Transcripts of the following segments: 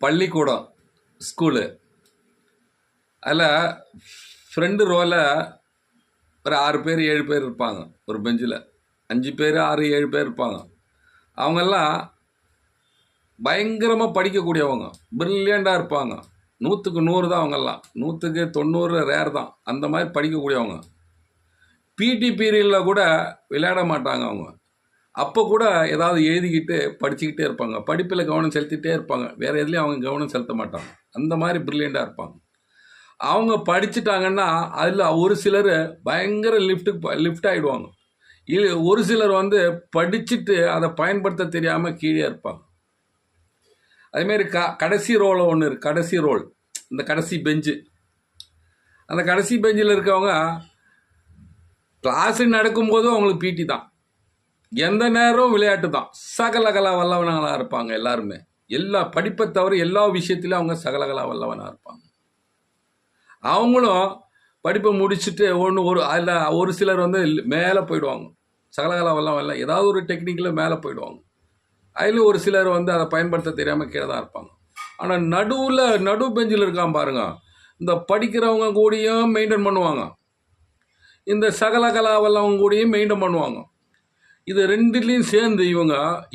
பள்ளிக்கூடம், ஸ்கூலு. அதில் ஃப்ரெண்டு ரோவில் ஒரு 6 பேர் 7 பேர் இருப்பாங்க. ஒரு பெஞ்சில் 5 பேர் 6 7 பேர் இருப்பாங்க. அவங்கெல்லாம் பயங்கரமாக படிக்கக்கூடியவங்க, ப்ரில்லியண்ட்டாக இருப்பாங்க. 100க்கு 100 தான் அவங்கெல்லாம், 100க்கு 90 ரேர் தான். அந்த மாதிரி படிக்கக்கூடியவங்க. பிடி பீரியடில் கூட விளையாட மாட்டாங்க அவங்க. அப்போ கூட ஏதாவது எழுதிக்கிட்டு படிச்சுக்கிட்டே இருப்பாங்க. படிப்பில் கவனம் செலுத்திகிட்டே இருப்பாங்க. வேறு எதுலேயும் அவங்க கவனம் செலுத்த மாட்டாங்க. அந்த மாதிரி ப்ரில்லியண்ட்டாக இருப்பாங்க. அவங்க படிச்சுட்டாங்கன்னா அதில் ஒரு சிலர் பயங்கர லிஃப்ட் ஆகிடுவாங்க. ஒரு சிலர் வந்து படிச்சுட்டு அதை பயன்படுத்த தெரியாமல் கீழே இருப்பாங்க. அதேமாரி கடைசி ரோல் ஒன்று இருக்குது. கடைசி ரோல், இந்த கடைசி பெஞ்சு. அந்த கடைசி பெஞ்சில் இருக்கவங்க கிளாஸு நடக்கும்போதும் அவங்களுக்கு பிடி தான், எந்த நேரம் விளையாட்டு தான். சகலகலா வல்லவனாக இருப்பாங்க எல்லாருமே. எல்லா படிப்பை தவிர எல்லா விஷயத்திலும் அவங்க சகலகலா வல்லவனாக இருப்பாங்க. அவங்களும் படிப்பை முடிச்சுட்டு அதில் ஒரு சிலர் வந்து மேலே போயிடுவாங்க. சகலகலா வல்லவன் ஏதாவது ஒரு டெக்னிக்கில் மேலே போயிடுவாங்க. அதில் ஒரு சிலர் வந்து அதை பயன்படுத்த தெரியாமல் கீழே தான் இருப்பாங்க. ஆனால் நடு பெஞ்சில் இருக்கான் பாருங்க, இந்த படிக்கிறவங்க கூடயும் மெயின்டைன் பண்ணுவாங்க, இந்த சகலகலா வல்லவங்க கூடயும் மெயின்டைன் பண்ணுவாங்க. இது ரெண்டுலேயும் சேர்ந்து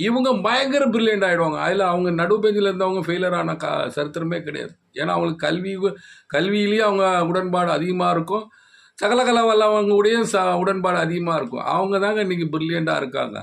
இவங்க பயங்கர பிரில்லியண்ட் ஆகிடுவாங்க. அதில் அவங்க நடு பெஞ்சில் இருந்தவங்க ஃபெயிலியர் ஆன சரித்திரமே கிடையாது. ஏன்னா அவங்களுக்கு கல்வியிலேயும் அவங்க உடன்பாடு அதிகமாக இருக்கும், சகலகலா வல்லவங்க கூடயும் உடன்பாடு அதிகமாக இருக்கும். அவங்க தாங்க இன்றைக்கி பிரில்லியண்ட்டாக இருக்காங்க.